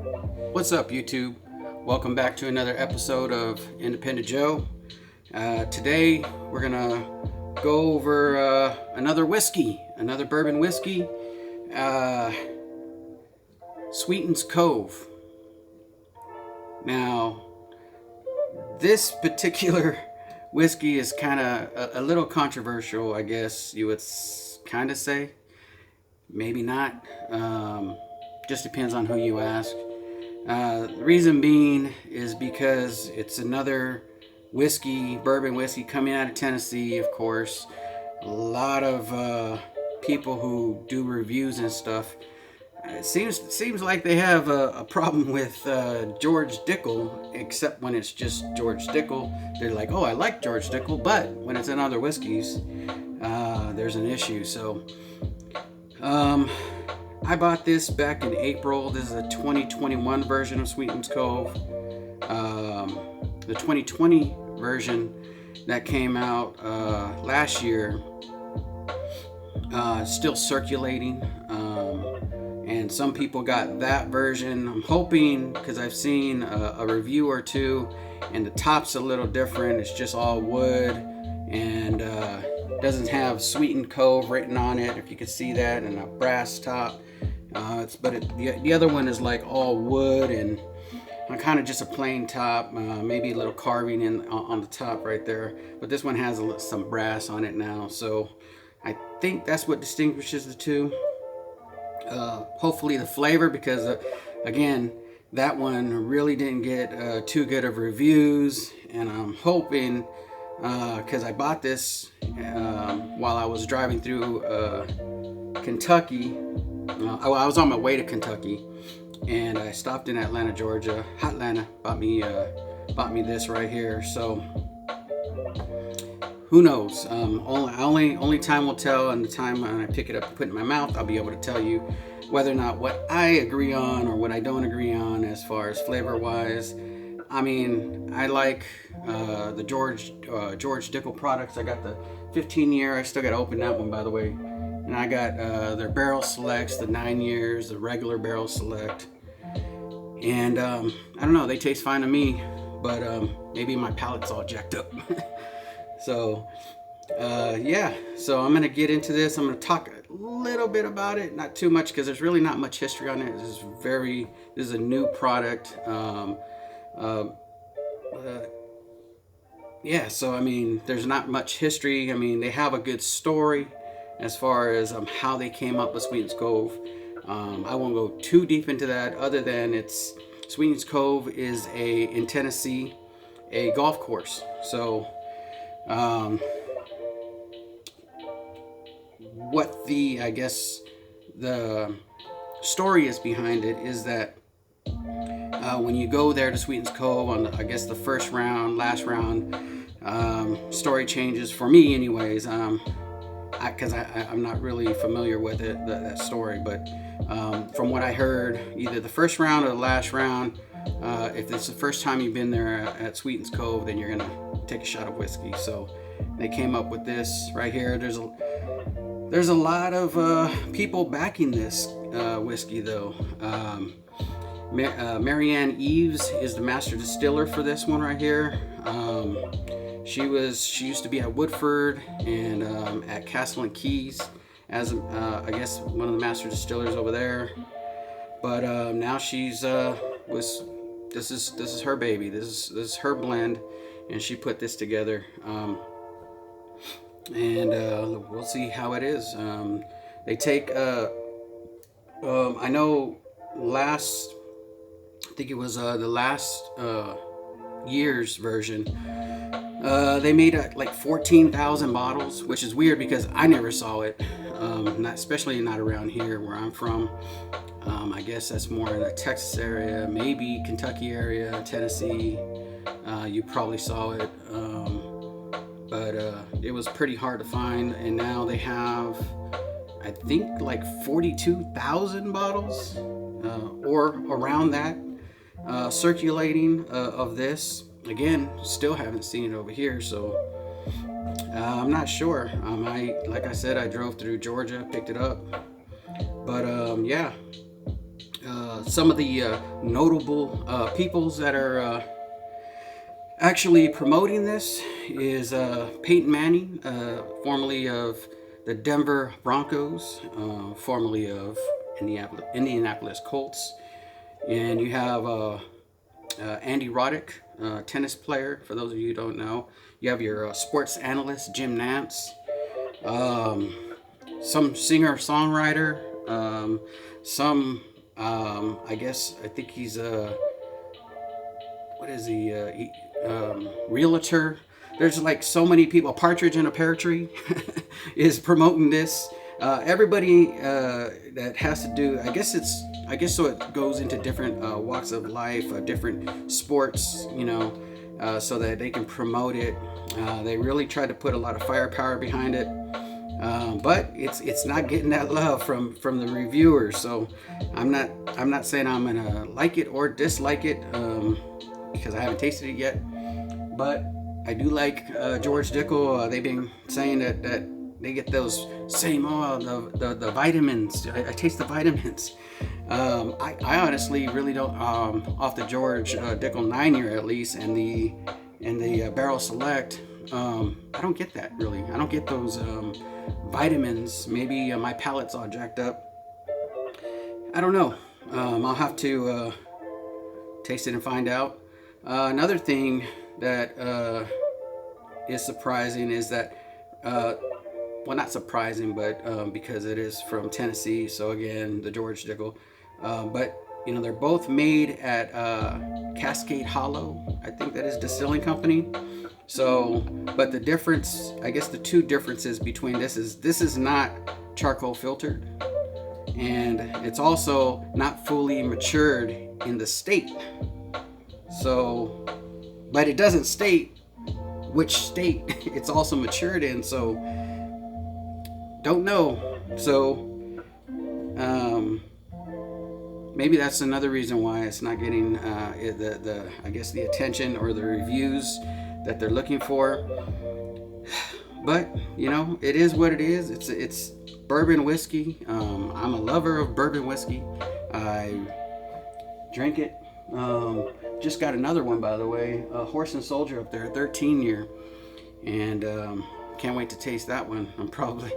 What's up, YouTube? Welcome back to another episode of Independent Joe. Today we're gonna go over another bourbon whiskey, Sweetens Cove. Now, this particular whiskey is kind of a little controversial, I guess you would kind of say. Maybe not. Just depends on who you ask. The reason being is because it's another bourbon whiskey coming out of Tennessee, of course. A lot of people who do reviews and stuff. It seems like they have a problem with George Dickel, except when it's just George Dickel. They're like, oh, I like George Dickel, but when it's in other whiskeys, there's an issue. So, I bought this back in April. This is a 2021 version of Sweetens Cove. The 2020 version that came out last year still circulating. And some people got that version. I'm hoping, because I've seen a review or two, and the top's a little different. It's just all wood, and doesn't have Sweetens Cove written on it, if you could see that, and a brass top. The other one is like all wood and kind of just a plain top, maybe a little carving on the top right there. But this one has some brass on it now, so I think that's what distinguishes the two. Hopefully the flavor, because again, that one really didn't get too good of reviews, and I'm hoping, because I bought this while I was driving through Kentucky. I was on my way to Kentucky, and I stopped in Atlanta, Georgia. Hotlanta bought me this right here. So who knows? Only time will tell, and the time when I pick it up and put it in my mouth, I'll be able to tell you whether or not what I agree on or what I don't agree on as far as flavor wise. I mean, I like the George Dickel products. I got the 15-year. I still got to open that one, by the way. And I got their barrel selects, the 9 years, the regular barrel select. And I don't know, they taste fine to me, but maybe my palate's all jacked up. So, yeah, so I'm going to get into this. I'm going to talk a little bit about it, not too much, because there's really not much history on it. This is a new product. Yeah, so I mean, there's not much history. I mean, they have a good story as far as how they came up with Sweetens Cove. I won't go too deep into that, other than Sweetens Cove is in Tennessee, a golf course. So what the story is behind it is that when you go there to Sweetens Cove on the first round, last round, story changes for me anyways. Because I'm not really familiar with that story, but from what I heard, either the first round or the last round, if it's the first time you've been there at Sweetens Cove, then you're gonna take a shot of whiskey. So they came up with this right here. There's a lot of people backing this whiskey, though. Marianne Eves is the master distiller for this one right here. She used to be at Woodford and at Castle and Keys as I guess one of the master distillers over there. But now she's this is her baby. This is her blend, and she put this together. And we'll see how it is. They take I know I think it was the last year's version. They made like 14,000 bottles, which is weird because I never saw it, especially not around here where I'm from. I guess that's more in the Texas area, maybe Kentucky area, Tennessee. You probably saw it, but it was pretty hard to find. And now they have, I think, like 42,000 bottles or around that circulating of this. Again, still haven't seen it over here, so I'm not sure. Like I said, I drove through Georgia, picked it up, but yeah, some of the notable peoples that are actually promoting this is Peyton Manning, formerly of the Denver Broncos, formerly of Indianapolis Colts. And you have Andy Roddick, tennis player, for those of you who don't know. You have your sports analyst, Jim Nantz. Some singer-songwriter. I think he's what is he? Realtor. There's like so many people. A partridge in a pear tree is promoting this. Everybody that has to do, I guess so it goes into different walks of life, different sports, so that they can promote it. They really try to put a lot of firepower behind it, but it's not getting that love from the reviewers. So I'm not saying I'm gonna like it or dislike it, because I haven't tasted it yet. But I do like George Dickel. They've been saying that they get those same the vitamins. I taste the vitamins. I honestly really don't, off the George Dickel 9-year at least, and the Barrel Select. I don't get that really. I don't get those vitamins. Maybe my palate's all jacked up. I don't know. I'll have to taste it and find out. Another thing that is surprising is that, well, not surprising, but because it is from Tennessee, so again, the George Dickel, but they're both made at Cascade Hollow, I think that is distilling company. So, but the difference, I guess the two differences between this is not charcoal filtered, and it's also not fully matured in the state. So, but it doesn't state which state it's also matured in, so don't know. So maybe that's another reason why it's not getting the I guess the attention or the reviews that they're looking for. But it is what it is. It's bourbon whiskey. I'm a lover of bourbon whiskey. I drink it. Just got another one, by the way, Horse and Soldier up there, 13-year, and can't wait to taste that one. I'm probably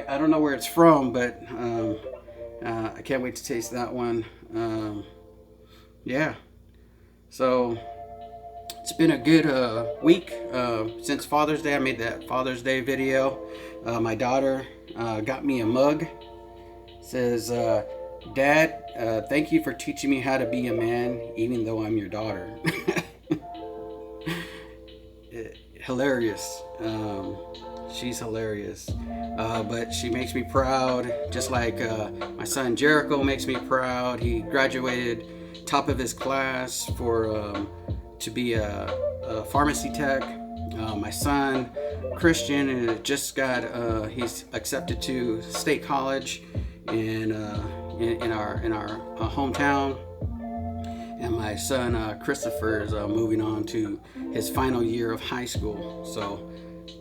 I don't know where it's from, but I can't wait to taste that one. Yeah, so it's been a good week since Father's Day. I made that Father's Day video. My daughter got me a mug. It says, Dad, thank you for teaching me how to be a man, even though I'm your daughter. Hilarious. She's hilarious. But she makes me proud, just like my son Jericho makes me proud. He graduated top of his class to be a pharmacy tech. My son Christian just got he's accepted to state college in our hometown, and my son Christopher is moving on to his final year of high school. So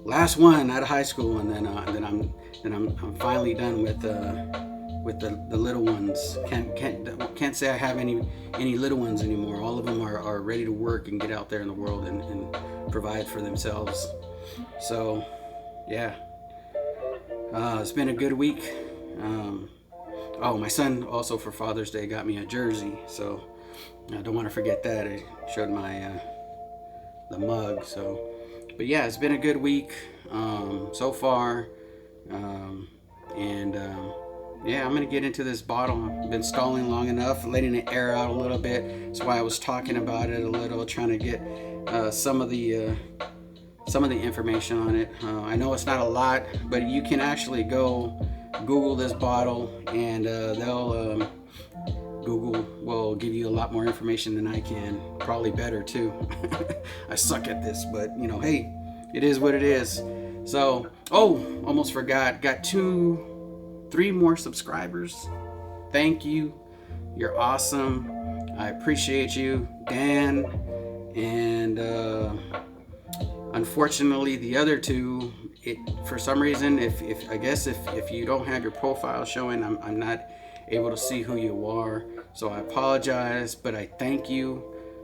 last one out of high school, and then I'm finally done with the little ones. Can't say I have any little ones anymore. All of them are ready to work and get out there in the world and provide for themselves. So yeah, it's been a good week. Oh, my son also for Father's Day got me a jersey, so I don't want to forget that. I showed my the mug. So, but yeah, it's been a good week so far, and yeah, I'm gonna get into this bottle. I've been stalling long enough, letting it air out a little bit. That's why I was talking about it a little, trying to get some of the information on it. I know it's not a lot, but you can actually go Google this bottle, and Google will give you a lot more information than I can, probably better too. I suck at this, but hey, it is what it is. So, almost forgot, got 3 more subscribers. Thank you, you're awesome. I appreciate you, Dan, and unfortunately the other 2, for some reason, if you don't have your profile showing, I'm not able to see who you are. So I apologize, but I thank you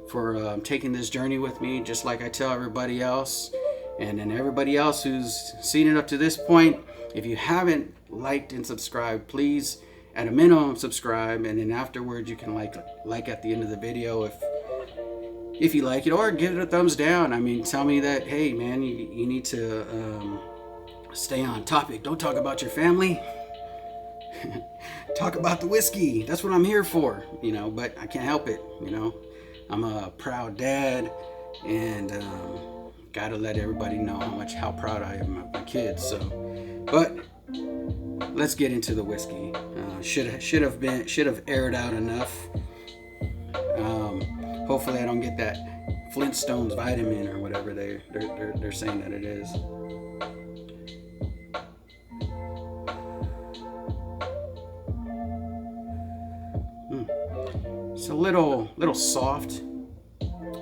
for taking this journey with me, just like I tell everybody else. And then everybody else who's seen it up to this point, if you haven't liked and subscribed, please at a minimum subscribe, and then afterwards you can like at the end of the video if you like it, or give it a thumbs down. I mean, tell me that, hey man, you need to stay on topic. Don't talk about your family. Talk about the whiskey. That's what I'm here for, you know, but I can't help it, you know. I'm a proud dad, and gotta let everybody know how proud I am of my kids. So, but let's get into the whiskey. Should have aired out enough. Hopefully I don't get that Flintstones vitamin or whatever they're saying that it is. It's a little soft.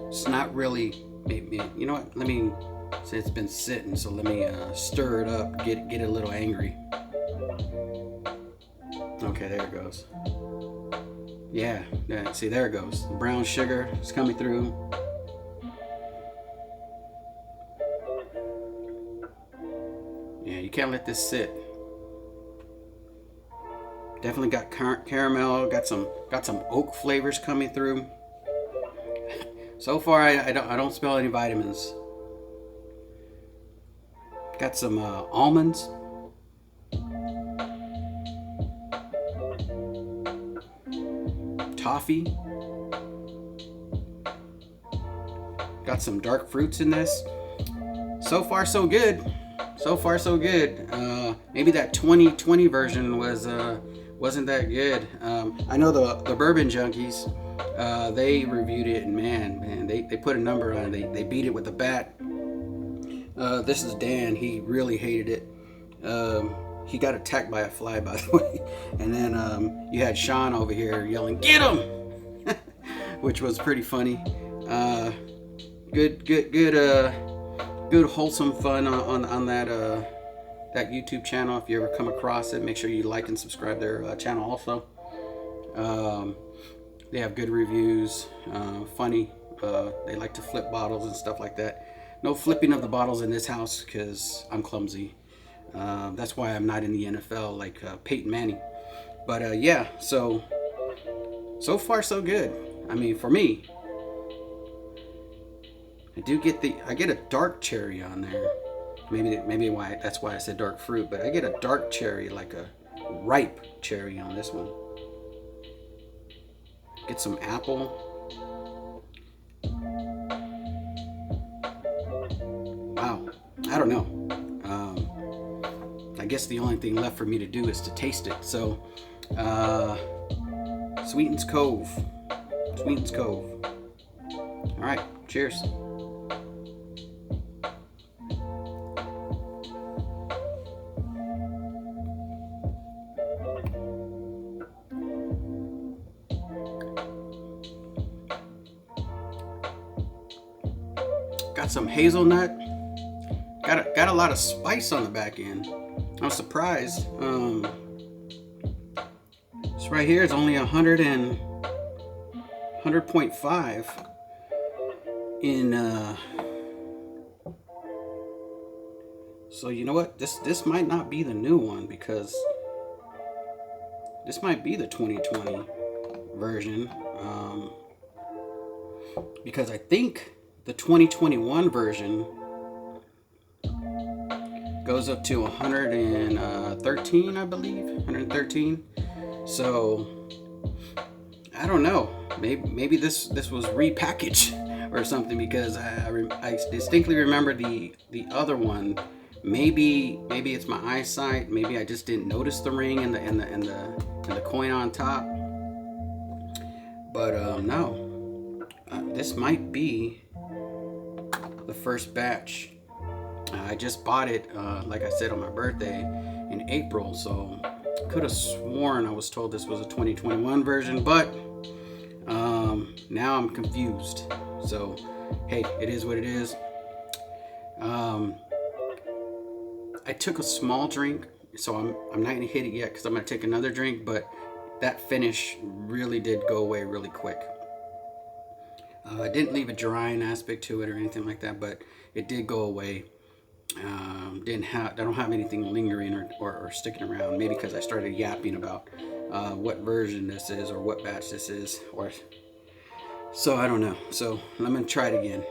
It's not really. Maybe, you know what? Let me say it's been sitting, so let me stir it up. Get it a little angry. Okay, there it goes. Yeah, see, there it goes. The brown sugar is coming through. Yeah, you can't let this sit. Definitely got caramel. Got some oak flavors coming through. So far, I don't smell any vitamins. Got some almonds. Toffee. Got some dark fruits in this. So far, so good. So far, so good. Maybe that 2020 version wasn't that good. I know the bourbon junkies. They reviewed it, and man, they put a number on it. They beat it with a bat. This is Dan. He really hated it. He got attacked by a fly, by the way. And then you had Sean over here yelling, "Get him!" which was pretty funny. Good wholesome fun on that YouTube channel. If you ever come across it, make sure you like and subscribe their channel also. They have good reviews, funny. They like to flip bottles and stuff like that. No flipping of the bottles in this house because I'm clumsy. That's why I'm not in the NFL like Peyton Manning. But yeah, so far so good. I mean, for me, I get a dark cherry on there. Maybe that's why I said dark fruit. But I get a dark cherry, like a ripe cherry on this one. Get some apple. Wow, I don't know. I guess the only thing left for me to do is to taste it. So, Sweetens Cove. Sweetens Cove. All right, cheers. Got some hazelnut. Got a lot of spice on the back end. I was surprised. This right here is only 100.5 in. So you know what? This might not be the new one, because this might be the 2020 version. Because I think the 2021 version goes up to 113, I believe. 113. So I don't know. Maybe this was repackaged or something, because I distinctly remember the other one. Maybe it's my eyesight. Maybe I just didn't notice the ring and the coin on top. But no, this might be the first batch. I just bought it, like I said, on my birthday in April, so could have sworn I was told this was a 2021 version, but now I'm confused. So hey, it is what it is. I took a small drink, so I'm not gonna hit it yet, because I'm gonna take another drink. But that finish really did go away really quick. It didn't leave a drying aspect to it or anything like that, but it did go away. I don't have anything lingering or sticking around. Maybe because I started yapping about what version this is or what batch this is, or so I don't know. So I'm gonna try it again.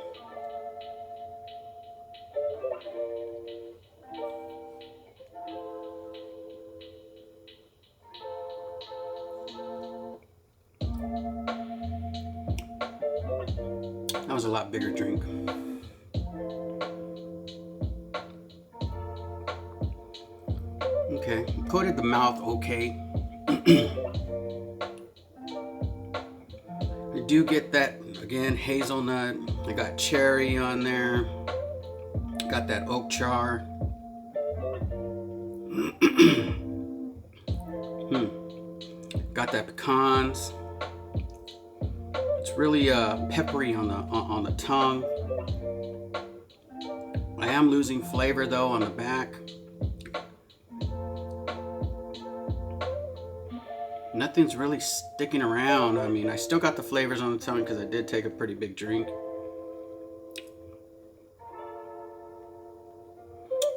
That was a lot bigger drink. Okay, coated the mouth okay. I do get that, again, hazelnut. I got cherry on there. Got that oak char. Got that pecans. It's really peppery on the tongue. I am losing flavor though on the back. Nothing's really sticking around. I mean, I still got the flavors on the tongue because I did take a pretty big drink.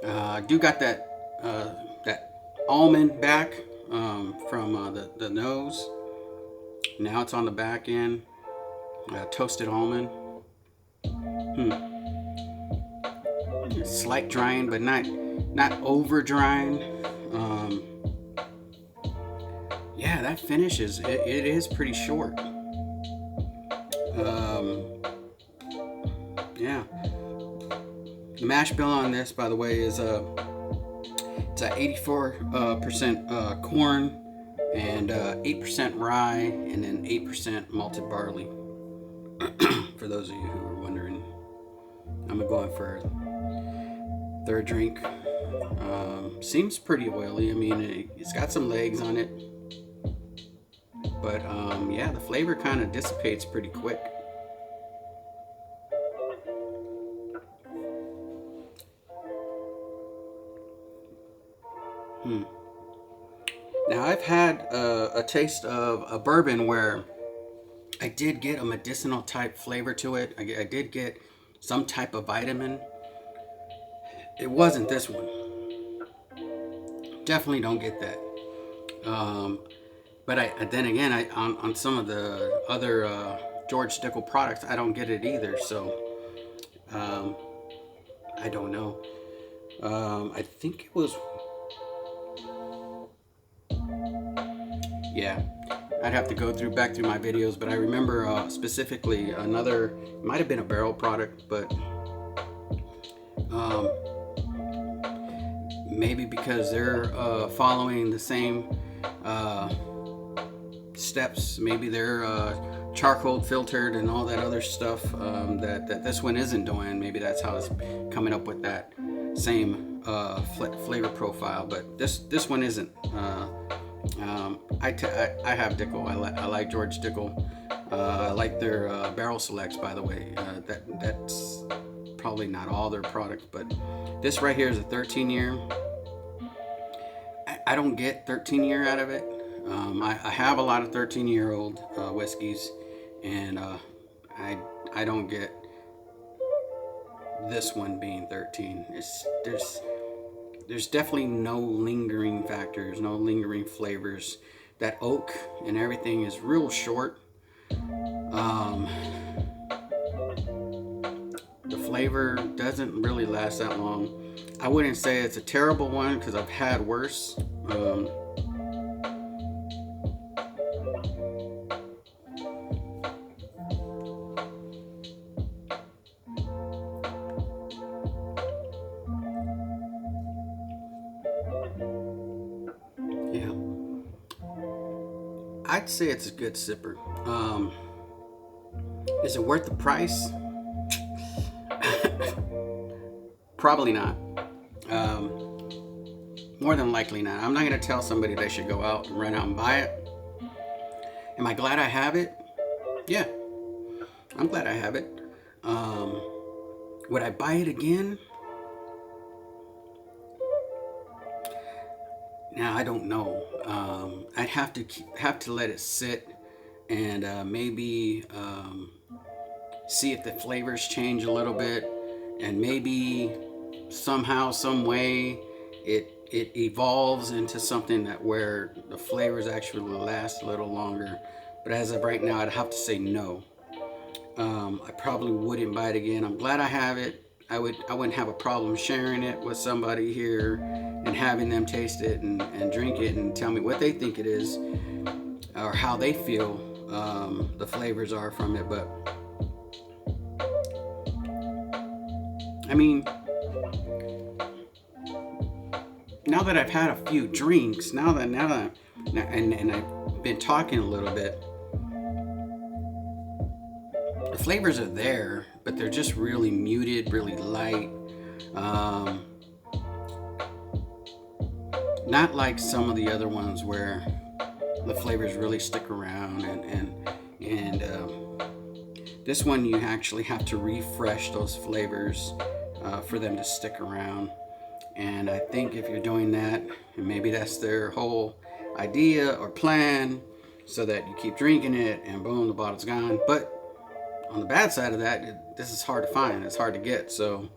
I do got that almond back from the nose. Now it's on the back end. Toasted almond. Slight drying, but not over drying. Yeah, that finish it is pretty short. Yeah. The mash bill on this, by the way, is it's a 84% corn and 8% rye and then 8% malted barley. For those of you who are wondering, I'm going for a third drink. Seems pretty oily. I mean, it's got some legs on it, but yeah, the flavor kind of dissipates pretty quick. Now I've had a taste of a bourbon where I did get a medicinal type flavor to it. I did get some type of vitamin. It wasn't this one. Definitely don't get that. But then again, on some of the other George Dickel products, I don't get it either. So I don't know. I think it was. Yeah, I'd have to go back through my videos, but I remember specifically another, it might have been a barrel product, but maybe because they're following the same steps, maybe they're charcoal filtered and all that other stuff that this one isn't doing. Maybe that's how it's coming up with that same flavor profile, but this one isn't. I have Dickel. I like George Dickel. I like their barrel selects, by the way. That's probably not all their products, but this right here is a 13-year. I don't get 13-year out of it. I have a lot of 13-year-old whiskeys, and I don't get this one being 13. There's definitely no lingering factors, no lingering flavors. That oak and everything is real short. The flavor doesn't really last that long. I wouldn't say it's a terrible one because I've had worse. Yeah, I'd say it's a good sipper. Is it worth the price? Probably not. More than likely not. I'm not going to tell somebody they should go out and run out and buy it. Am I glad I have it? Yeah, I'm glad I have it. Would I buy it again? Now I don't know. I'd have to let it sit and maybe see if the flavors change a little bit, and maybe somehow, some way, it evolves into something that where the flavors actually last a little longer. But as of right now, I'd have to say no. I probably wouldn't buy it again. I'm glad I have it. I wouldn't have a problem sharing it with somebody here and having them taste it and drink it and tell me what they think it is or how they feel the flavors are from it. But I mean, now that I've had a few drinks, and I've been talking a little bit, the flavors are there, but they're just really muted, really light. Um, Not like some of the other ones where the flavors really stick around, and this one you actually have to refresh those flavors for them to stick around. And I think if you're doing that, and maybe that's their whole idea or plan, so that you keep drinking it and boom, the bottle's gone. But on the bad side of that, this is hard to find. It's hard to get. So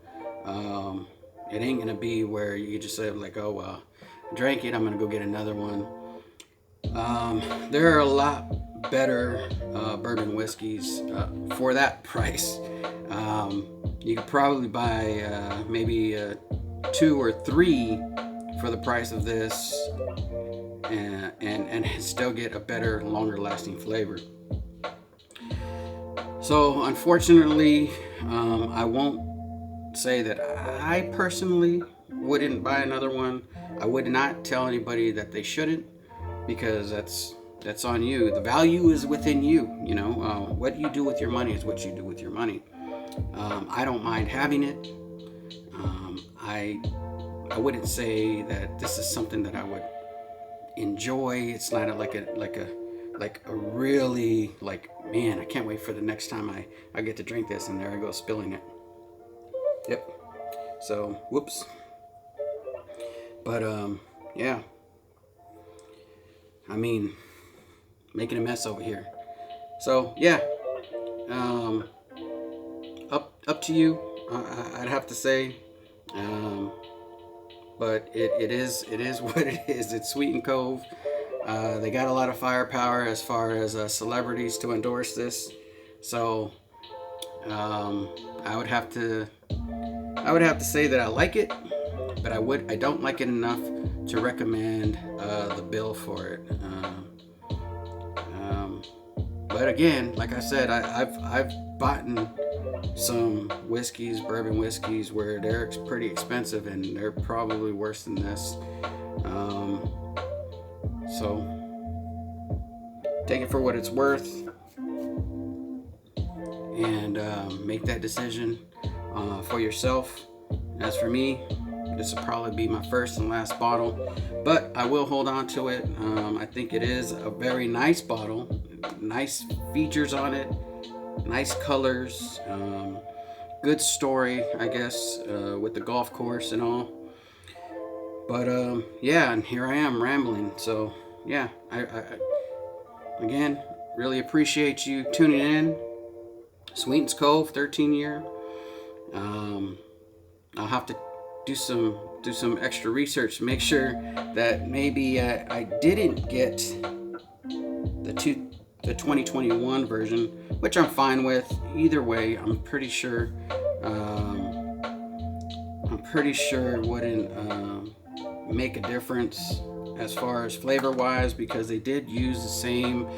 it ain't gonna be where you just say like, oh well, I drank it, I'm gonna go get another one. There are a lot better bourbon whiskeys for that price. You could probably buy maybe 2 or 3 for the price of this, and still get a better, longer lasting flavor. So unfortunately, I won't say that I personally wouldn't buy another one. I would not tell anybody that they shouldn't, because that's on you. The value is within you. You know, what you do with your money is what you do with your money. I don't mind having it. I wouldn't say that this is something that I would enjoy. It's not like a really like, man, I can't wait for the next time I get to drink this, and there I go spilling it. Yep. So whoops. But yeah. I mean, making a mess over here. So yeah. Up to you. I'd have to say. But it is what it is. It's Sweetens Cove. They got a lot of firepower as far as celebrities to endorse this. So I would have to say that I like it, but I don't like it enough to recommend the bill for it. But again, like I said, I've bought some whiskeys, bourbon whiskeys, where they're pretty expensive and they're probably worse than this. So take it for what it's worth, and make that decision for yourself. As for me, this will probably be my first and last bottle, but I will hold on to it. I think it is a very nice bottle, nice features on it, nice colors, good story, I guess, with the golf course and all. But yeah, and here I am rambling. So yeah, I again really appreciate you tuning in. Sweetens Cove, 13-year. I'll have to do some extra research to make sure that maybe I didn't get the 2021 version, which I'm fine with. Either way, I'm pretty sure it wouldn't make a difference as far as flavor wise, because they did use the same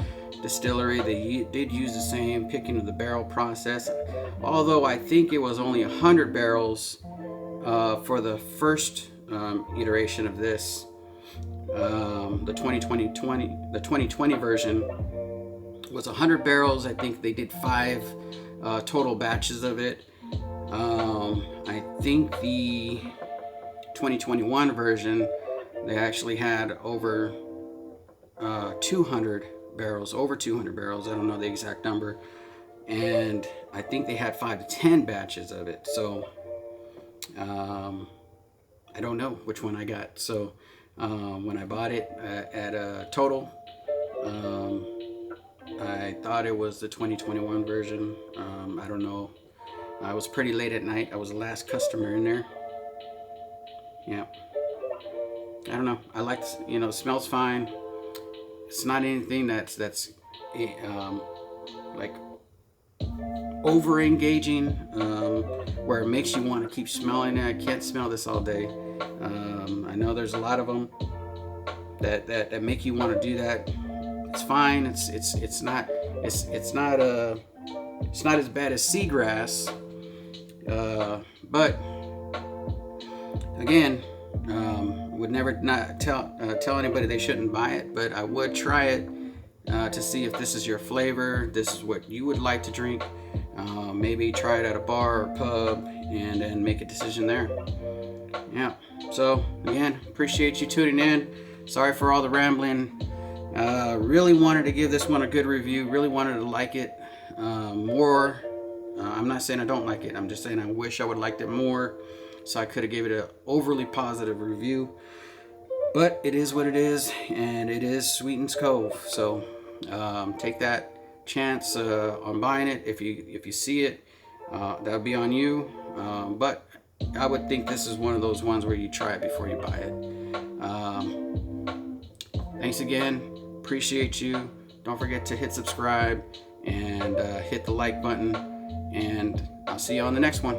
distillery, they did use the same picking of the barrel process, although I think it was only 100 barrels for the first iteration of this. The 2020 version was 100 barrels. I think they did 5 total batches of it. I think the 2021 version, they actually had over 200 barrels. I don't know the exact number, and I think they had 5 to 10 batches of it. So I don't know which one I got. So when I bought it at a Total. I thought it was the 2021 version. I don't know. I was pretty late at night. I was the last customer in there. Yeah. I don't know. I like, it smells fine. It's not anything that's like over engaging, where it makes you want to keep smelling it. I can't smell this all day. I know there's a lot of them that make you want to do that. It's fine. It's not as bad as seagrass, but again, would never not tell anybody they shouldn't buy it, but I would try it to see if this is your flavor, this is what you would like to drink. Maybe try it at a bar or pub and then make a decision there. Yeah. So again, appreciate you tuning in. Sorry for all the rambling. Really wanted to give this one a good review. Really wanted to like it more. I'm not saying I don't like it. I'm just saying I wish I would liked it more, so I could have gave it an overly positive review. But it is what it is, and it is Sweetens Cove. So take that chance on buying it. If you see it, that'll be on you. But I would think this is one of those ones where you try it before you buy it. Thanks again. Appreciate you. Don't forget to hit subscribe and hit the like button. And I'll see you on the next one.